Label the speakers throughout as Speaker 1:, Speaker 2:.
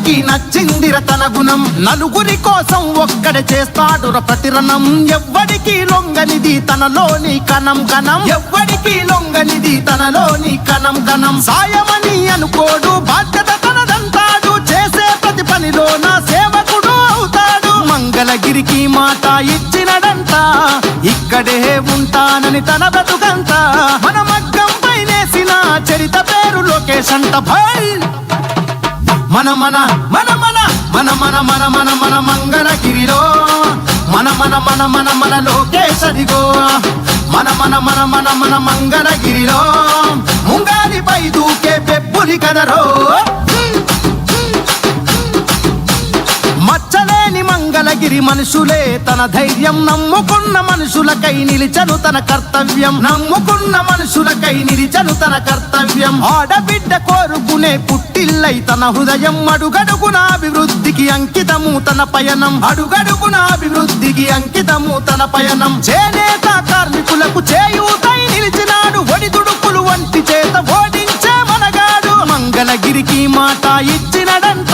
Speaker 1: అందరికీ నచ్చిందిర తన గుణం నలుగురి కోసం ఒక్కడే చేస్తాడుర ప్రతిరణం ఎవ్వడికి లొంగనిది తనలోని కణం కణం ఎవ్వడికి లొంగనిది తనలోని కణం కణం సాయమని అనుకోడు బాధ్యత తనదంటాడు చేసే ప్రతి పనిలో నా సేవకుడు అవుతాడు మంగళగిరికి మాట ఇచ్చినడంట ఇక్కడే ఉంటానని తన బ్రతుకంత మన మగ్గం పైనేసిన చరిత పేరు లోకేష్ అంట భాయ్ మన మన మన మన మన మన మన మన మన మంగళగిరిలో మన మన మన మన మన లోకేష్ అదిగో మన మన మన మన మన మంగళగిరిలో ముంగాలిపై దూకే పెబ్బులి కదరో మచ్చలేని మంగళగిరి మనుషులే తన ధైర్యం నమ్ముకున్న మనుషులకై నిలిచను తన కర్తవ్యం నమ్ముకున్న మనుషులకై నిలిచను తన కర్తవ్యం ఆడబిడ్డ కోరుకునే పుట్టిల్లై తన హృదయం అడుగడుగున అభివృద్ధికి అంకితము తన పయనం అడుగడుగున అభివృద్ధికి అంకితము తన పయనం చేనేత కార్మికులకు చేయూతై నిలిచినాడు ఒడిదుడుకులు వంటి చేత ఓడించే మనగాడు మంగళగిరికి మాట ఇచ్చినడంట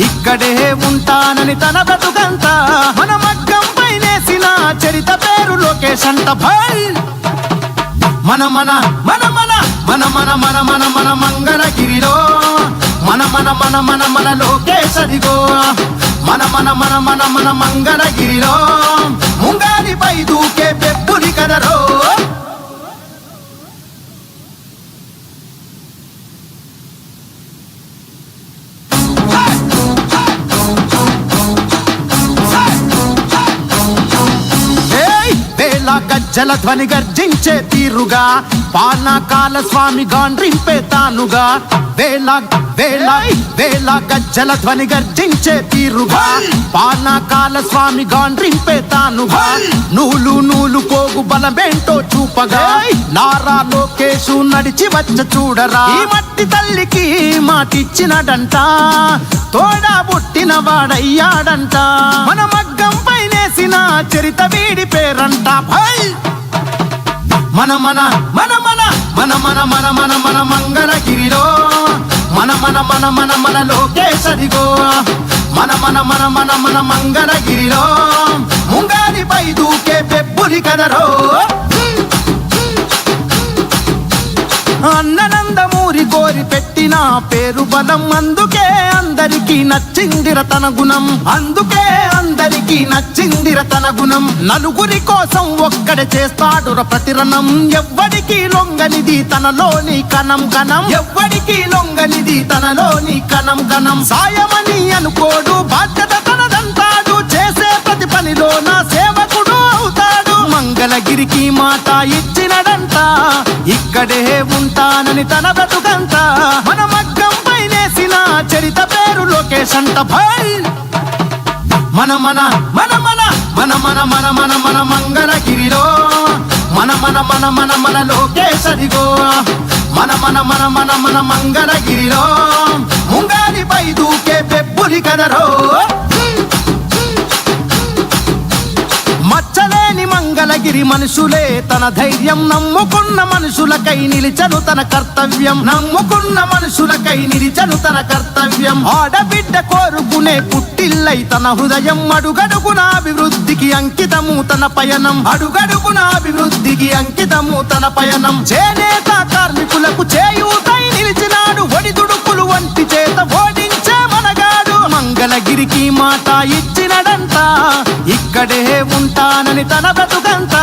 Speaker 1: ఇక్కడే ఉంటానని తన బ్రతుకంత మన మగ్గం పైనేసిన చరిత పేరు లోకేష్ అంట భాయ్ మన మన మన మన మన మన మన మన మన మంగళగిరిలో మన మన మన మన మన లోకేష్ అదిగో మన మన మన మన మన మంగళగిరిలో ముంగాలిపై దూకే పెబ్బులి కదరో గజ్జల ధ్వని గర్జించే తీరుగా పానకాల స్వామి గాండ్రింపే తానుగా వేళ వేళ వేళ గజ్జల ధ్వని గర్జించే తీరుగా పానకాల స్వామి గాండ్రింపే తానుగా నూలు నూలు పోగు బలమేంటో చూపగా నారా లోకేషు నడిచి వచ్చ చూడరా ఈ మట్టి తల్లికి మాటిచ్చినడంట తోడా పుట్టిన వాడయ్యాడంట మన మగ్గం పైనేసిన చరిత వీడి పేరంట భాయ్ మన మన మన మన మన మన మన మన మన మంగళగిరిలో మన మన మన మన మన లోకేష్ అదిగో మన మన మన మన మన మంగళగిరిలో ముంగాలిపై దూకే పెబ్బులి కదరో అన్ననందమూరి కోరి పెట్టిన పేరు బలం అందుకే అందరికీ నచ్చిందిర తన గుణం అందుకే అందరికీ నచ్చిందిర తన గుణం నలుగురి కోసం ఒక్కడే చేస్తాడుర ప్రతిరణం ఎవ్వడికి లొంగనిది తనలోని కణం కణం ఎవ్వడికి లొంగనిది తనలోని కణం కణం సాయమని అనుకోడు బాధ్యత తనదంటాడు చేసే ప్రతి పనిలో నా సేవకుడు అవుతాడు మంగళగిరికి మాట ఇచ్చినడంట ఇక్కడే ఉంటానని తన బ్రతుకంత మన మగ్గం పైనేసిన చరిత పేరు లోకేష్ అంట భాయ్ మన మన మన మన మన మన మన మన మన మంగళగిరిలో మన మన మన మన మన లోకేష్ అదిగో మన మన మన మన మన మంగళగిరిలో ముంగాలిపై దూకే పెబ్బులి కదరో మచ్చలేని మంగళగిరి మనుషులే తన ధైర్యం నమ్ముకున్న మనుషులకై నిలిచను తన కర్తవ్యం నమ్ముకున్న మనుషులకై నిలిచను తన కర్తవ్యం ఆడబిడ్డ కోరుకునే పుట్టిల్లై తన హృదయం అడుగడుగున అభివృద్ధికి అంకితము తన పయనం అడుగడుగున అభివృద్ధికి అంకితము తన పయనం చేనేత కార్మికులకు చేయూతై నిలిచినాడు ఒడిదుడుకులు వంటి చేత ఓడించే మనగాడు మంగళగిరికి మాట ఇచ్చినడంట ఇక్కడే ఉంటానని తన బ్రతుకంత